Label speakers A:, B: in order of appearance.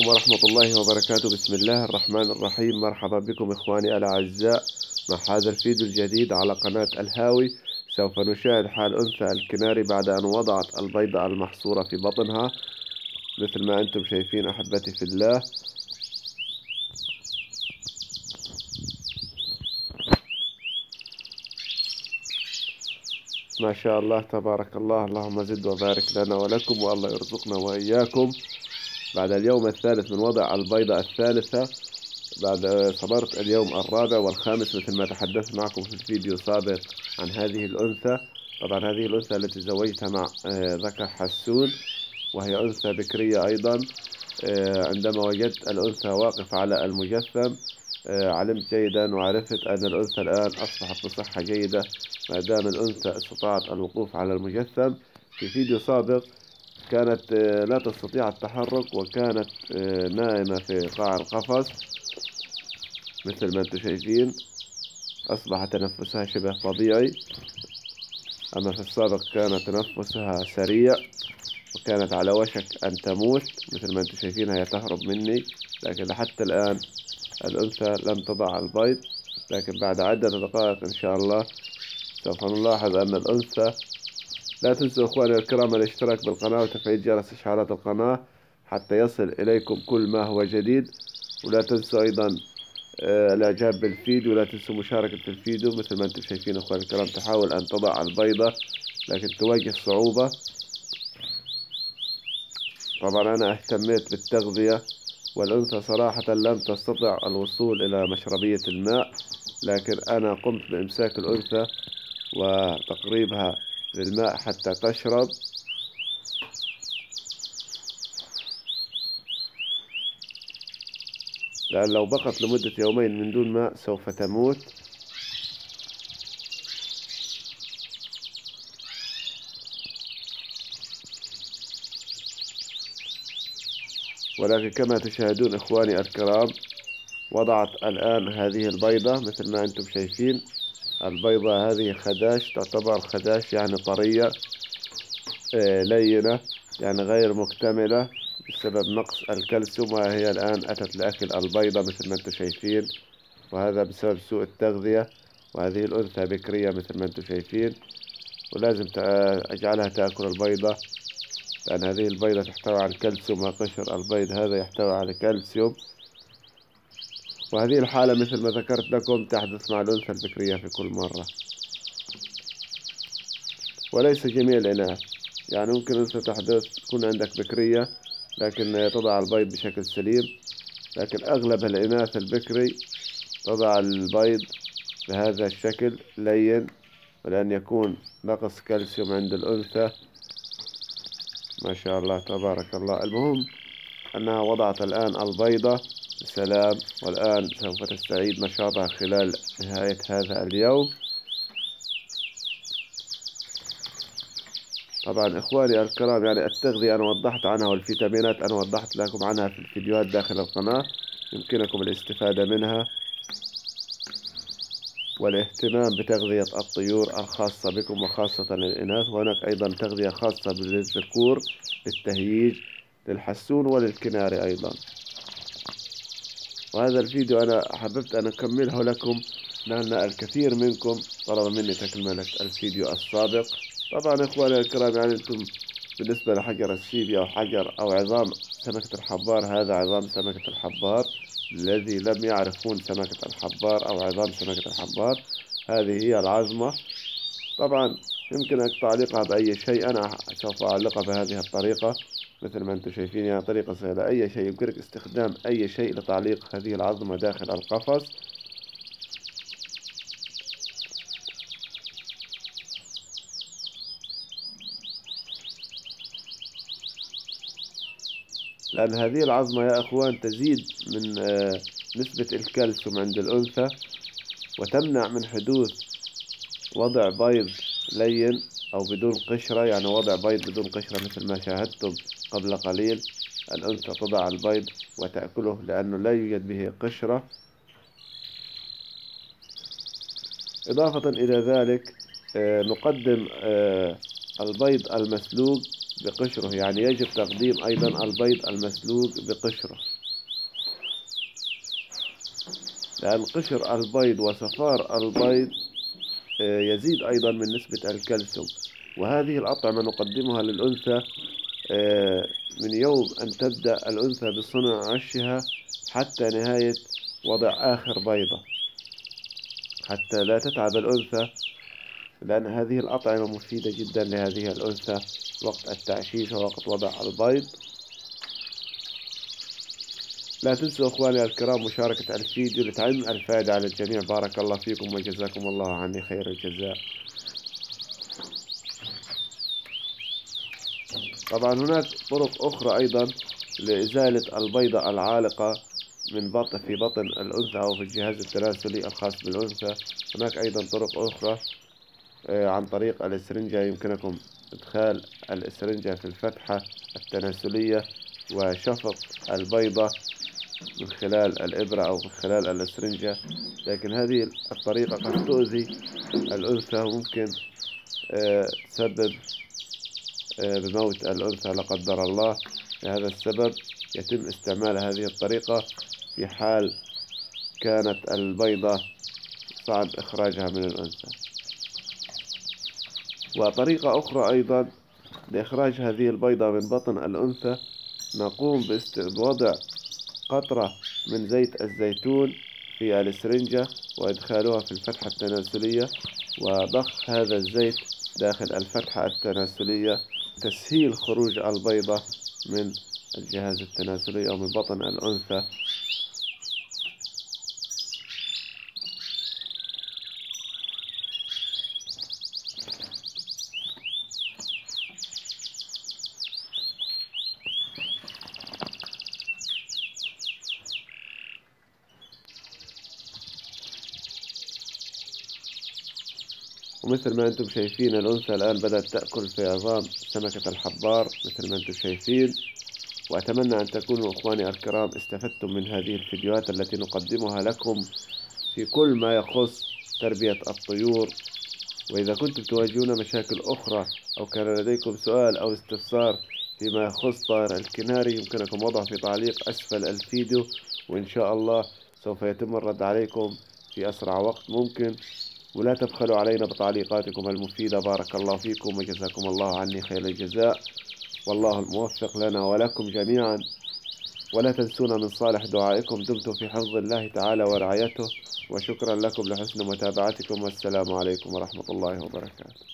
A: ورحمة الله وبركاته. بسم الله الرحمن الرحيم. مرحبا بكم إخواني الأعزاء مع هذا الفيديو الجديد على قناة الهاوي. سوف نشاهد حال أنثى الكناري بعد أن وضعت البيضة المحصورة في بطنها مثل ما أنتم شايفين أحبتي في الله. ما شاء الله تبارك الله، اللهم زد وبارك لنا ولكم، والله يرزقنا وإياكم. بعد اليوم الثالث من وضع البيضة الثالثة، بعد صبرت اليوم الرابع والخامس مثل ما تحدثت معكم في الفيديو السابق عن هذه الأنثى. طبعا هذه الأنثى التي تزوجتها مع ذكر حسون، وهي أنثى بكرية أيضا. عندما وجدت الأنثى واقف على المجثم علمت جيدا وعرفت أن الأنثى الآن أصبحت بصحة جيدة ما دام الأنثى استطاعت الوقوف على المجثم. في فيديو سابق كانت لا تستطيع التحرك وكانت نائمة في قاع القفص مثل ما انتم شايفين. أصبح تنفسها شبه طبيعي، أما في السابق كان تنفسها سريع وكانت على وشك أن تموت مثل ما انتم شايفين. هي تهرب مني، لكن حتى الآن الأنثى لم تضع البيض، لكن بعد عدة دقائق إن شاء الله سوف نلاحظ أن الأنثى. لا تنسوا إخواني الكرام الاشتراك بالقناة وتفعيل جرس إشعارات القناة حتى يصل إليكم كل ما هو جديد. ولا تنسوا أيضا الإعجاب بالفيديو، ولا تنسوا مشاركة في الفيديو. مثل ما أنتم شايفين إخواني الكرام تحاول أن تضع البيضة لكن تواجه صعوبة. طبعا أنا اهتميت بالتغذية، والأنثى صراحة لم تستطع الوصول إلى مشربية الماء، لكن أنا قمت بإمساك الأنثى وتقريبها للماء حتى تشرب. لأن لو بقت لمدة يومين من دون ماء سوف تموت. ولكن كما تشاهدون إخواني الكرام وضعت الآن هذه البيضة مثل ما أنتم شايفين. البيضة هذه خداش، تعتبر خداش يعني طرية لينة، يعني غير مكتملة بسبب نقص الكالسيوم. وهي الآن أتت لأكل البيضة مثل ما أنتم شايفين، وهذا بسبب سوء التغذية. وهذه الأنثى بكرية مثل ما أنتم شايفين، ولازم أجعلها تأكل البيضة لأن هذه البيضة تحتوي على الكالسيوم، وقشر البيض هذا يحتوي على كالسيوم. وهذه الحالة مثل ما ذكرت لكم تحدث مع الأنثى البكرية في كل مرة، وليس جميع الإناث. يعني ممكن أنثى تحدث تكون عندك بكرية لكن تضع البيض بشكل سليم، لكن أغلب الإناث البكري تضع البيض بهذا الشكل لين، ولأن يكون نقص كالسيوم عند الأنثى. ما شاء الله تبارك الله. المهم أنها وضعت الآن البيضة بسلام، والآن سوف تستعيد نشاطها خلال نهاية هذا اليوم. طبعا إخواني الكرام يعني التغذية أنا وضحت عنها، والفيتامينات أنا وضحت لكم عنها في الفيديوهات داخل القناة، يمكنكم الاستفادة منها والاهتمام بتغذية الطيور الخاصة بكم وخاصة للإناث. وهناك أيضا تغذية خاصة للذكور للتهييج للحسون وللكناري أيضا. وهذا الفيديو أنا حببت أن أكمله لكم لأن الكثير منكم طلب مني تكملة الفيديو السابق. طبعا إخواني الكرام يعني أنتم بالنسبة لحجر السيبيا أو حجر أو عظام سمكة الحبار، هذا عظام سمكة الحبار. الذي لم يعرفون سمكة الحبار أو عظام سمكة الحبار، هذه هي العظمة. طبعا يمكنك تعليقها بأي شيء، أنا سوف أعلقها بهذه الطريقة مثل ما أنتم شايفين. يعني طريقة سهلة، أي شيء يمكنك استخدام أي شيء لتعليق هذه العظمة داخل القفص. لأن هذه العظمة يا أخوان تزيد من نسبة الكالسيوم عند الأنثى، وتمنع من حدوث وضع بيض لين أو بدون قشرة، يعني وضع بيض بدون قشرة مثل ما شاهدتم قبل قليل. الأنثى تضع البيض وتأكله لأنه لا يوجد به قشرة. إضافة إلى ذلك نقدم البيض المسلوق بقشره، يعني يجب تقديم أيضا البيض المسلوق بقشره. لأن قشر البيض وصفار البيض يزيد أيضا من نسبة الكالسيوم. وهذه الأطعمة نقدمها للأنثى من يوم أن تبدأ الأنثى بصنع عشها حتى نهاية وضع آخر بيضة، حتى لا تتعب الأنثى، لأن هذه الأطعمة مفيدة جدا لهذه الأنثى وقت التعشيش ووقت وضع البيض. لا تنسوا أخواني الكرام مشاركة الفيديو لتعم الفائدة على الجميع. بارك الله فيكم وجزاكم الله عني خير الجزاء. طبعا هناك طرق أخرى أيضا لإزالة البيضة العالقة في بطن الأنثى أو في الجهاز التناسلي الخاص بالأنثى. هناك أيضا طرق أخرى عن طريق الإسرنجة. يمكنكم إدخال الإسرنجة في الفتحة التناسلية وشفط البيضة من خلال الإبرة أو من خلال الإسرنجة، لكن هذه الطريقة قد تؤذي الأنثى وممكن تسبب بموت الأنثى لا قدر الله. لهذا السبب يتم استعمال هذه الطريقة في حال كانت البيضة صعب إخراجها من الأنثى. وطريقة أخرى أيضا لإخراج هذه البيضة من بطن الأنثى، نقوم بوضع قطرة من زيت الزيتون في الإسرنجة وإدخالها في الفتحة التناسلية وضخ هذا الزيت داخل الفتحة التناسلية، تسهيل خروج البيضة من الجهاز التناسلي أو من بطن الأنثى. ومثل ما أنتم شايفين الأنثى الآن بدأت تأكل في عظام سمكة الحبار مثل ما أنتم شايفين. وأتمنى أن تكونوا أخواني الكرام استفدتم من هذه الفيديوهات التي نقدمها لكم في كل ما يخص تربية الطيور. وإذا كنتم تواجهون مشاكل أخرى أو كان لديكم سؤال أو استفسار فيما يخص طائر الكناري، يمكنكم وضعه في تعليق أسفل الفيديو، وإن شاء الله سوف يتم الرد عليكم في أسرع وقت ممكن. ولا تبخلوا علينا بتعليقاتكم المفيدة. بارك الله فيكم وجزاكم الله عني خير الجزاء، والله الموفق لنا ولكم جميعا. ولا تنسونا من صالح دعائكم. دمتم في حفظ الله تعالى ورعايته، وشكرا لكم لحسن متابعتكم، والسلام عليكم ورحمة الله وبركاته.